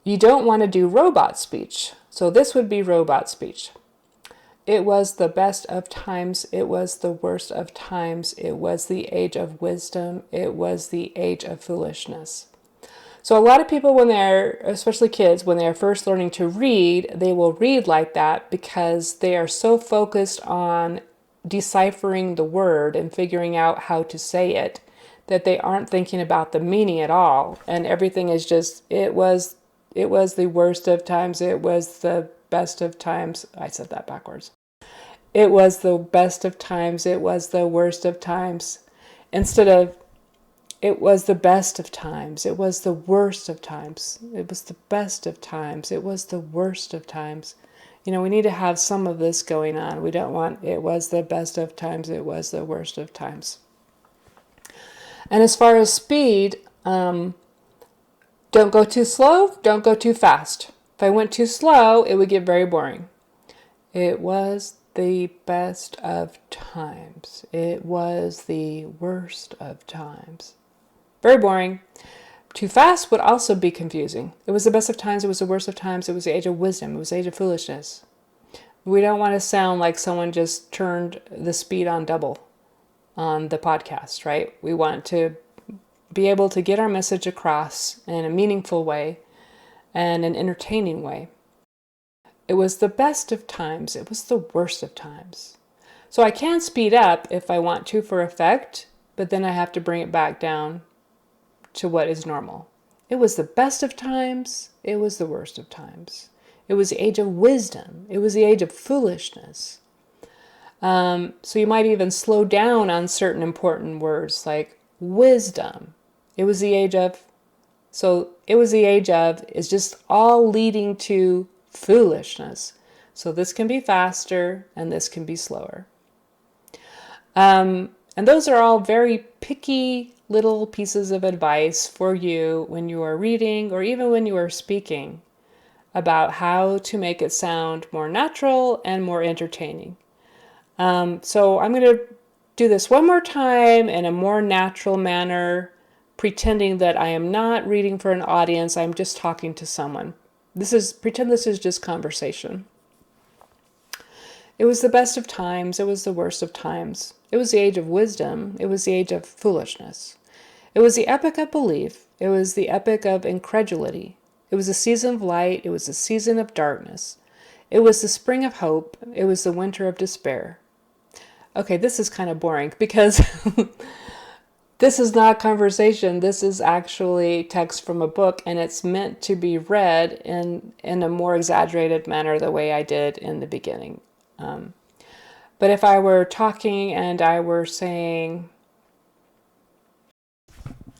You don't want to do robot speech. So this would be robot speech. It was the best of times. It was the worst of times. It was the age of wisdom. It was the age of foolishness. So a lot of people, when they're, especially kids, when they're first learning to read, they will read like that because they are so focused on deciphering the word and figuring out how to say it that they aren't thinking about the meaning at all. And everything is just, it was the worst of times. It was the best of times. I said that backwards. It was the best of times. It was the worst of times. Instead of, it was the best of times. It was the worst of times. It was the best of times. It was the worst of times. You know, we need to have some of this going on. We don't want, it was the best of times. It was the worst of times. And as far as speed, don't go too slow. Don't go too fast. If I went too slow, it would get very boring. It was the best of times. It was the worst of times. Very boring. Too fast would also be confusing. It was the best of times. It was the worst of times. It was the age of wisdom. It was the age of foolishness. We don't want to sound like someone just turned the speed on double on the podcast, right? We want to be able to get our message across in a meaningful way and an entertaining way. It was the best of times. It was the worst of times. So I can speed up if I want to for effect, but then I have to bring it back down to what is normal. It was the best of times. It was the worst of times. It was the age of wisdom. It was the age of foolishness. So you might even slow down on certain important words like wisdom. It was the age of, so it was the age of is just all leading to foolishness. So this can be faster and this can be slower. And those are all very picky little pieces of advice for you when you are reading or even when you are speaking about how to make it sound more natural and more entertaining. So I'm going to do this one more time in a more natural manner, pretending that I am not reading for an audience. I'm just talking to someone. Pretend this is just conversation. It was the best of times. It was the worst of times. It was the age of wisdom. It was the age of foolishness. It was the epoch of belief. It was the epoch of incredulity. It was a season of light. It was a season of darkness. It was the spring of hope. It was the winter of despair. Okay, this is kind of boring because this is not conversation. This is actually text from a book, and it's meant to be read in a more exaggerated manner the way I did in the beginning. But if I were talking and I were saying,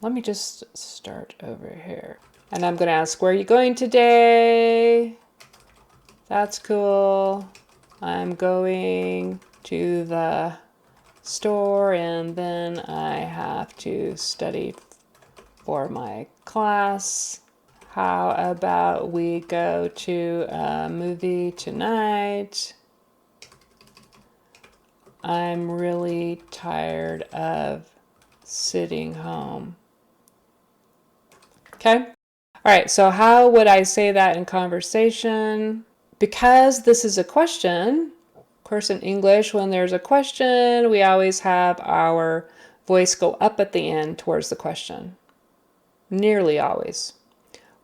let me just start over here. And I'm going to ask, where are you going today? That's cool. I'm going to the store and then I have to study for my class. How about we go to a movie tonight? I'm really tired of sitting home. Okay? All right, so how would I say that in conversation? Because this is a question, of course in English, when there's a question, we always have our voice go up at the end towards the question. Nearly always.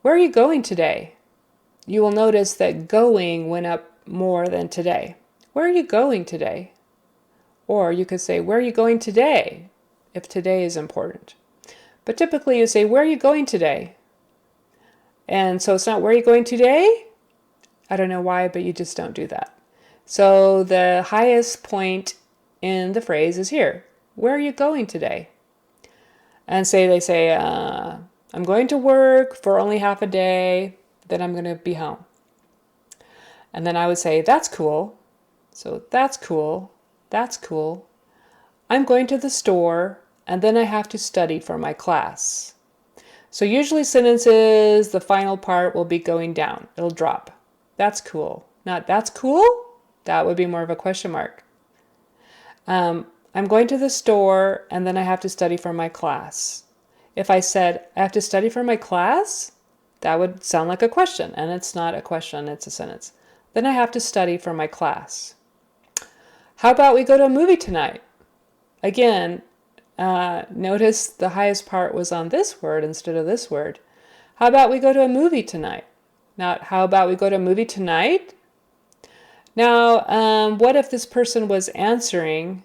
Where are you going today? You will notice that going went up more than today. Where are you going today? Or you could say, where are you going today? If today is important. But typically you say, where are you going today? And so it's not, where are you going today? I don't know why, but you just don't do that. So the highest point in the phrase is here. Where are you going today? And they say, I'm going to work for only half a day, then I'm going to be home. And then I would say, that's cool. So that's cool. That's cool. I'm going to the store, and then I have to study for my class. So usually sentences, the final part will be going down. It'll drop. That's cool. Not that's cool? That would be more of a question mark. I'm going to the store, and then I have to study for my class. If I said, I have to study for my class, That would sound like a question, and it's not a question, it's a sentence. Then I have to study for my class. How about we go to a movie tonight? Again, notice the highest part was on this word instead of this word. How about we go to a movie tonight? Not how about we go to a movie tonight? Now, what if this person was answering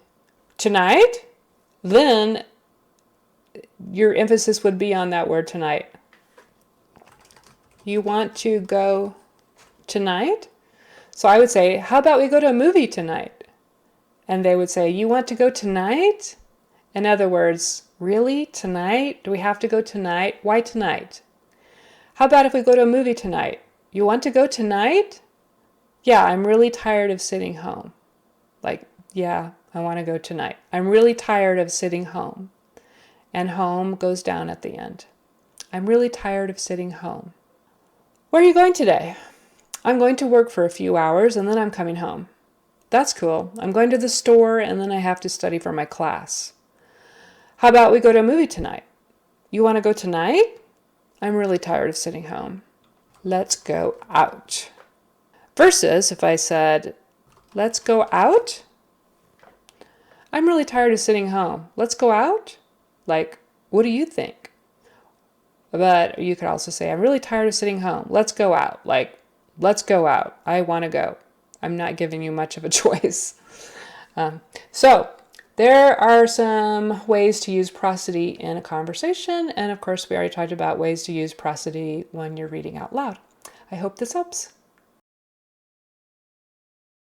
tonight? Then your emphasis would be on that word tonight. You want to go tonight? So I would say, how about we go to a movie tonight? And they would say, you want to go tonight? In other words, really? Tonight? Do we have to go tonight? Why tonight? How about if we go to a movie tonight? You want to go tonight? Yeah, I'm really tired of sitting home. Like, yeah, I want to go tonight. I'm really tired of sitting home. And home goes down at the end. I'm really tired of sitting home. Where are you going today? I'm going to work for a few hours and then I'm coming home. That's cool. I'm going to the store and then I have to study for my class. How about we go to a movie tonight? You want to go tonight? I'm really tired of sitting home. Let's go out. Versus if I said, let's go out? I'm really tired of sitting home. Let's go out? Like, what do you think? But you could also say, I'm really tired of sitting home. Let's go out. Like, let's go out. I want to go. I'm not giving you much of a choice. So there are some ways to use prosody in a conversation. And of course, we already talked about ways to use prosody when you're reading out loud. I hope this helps.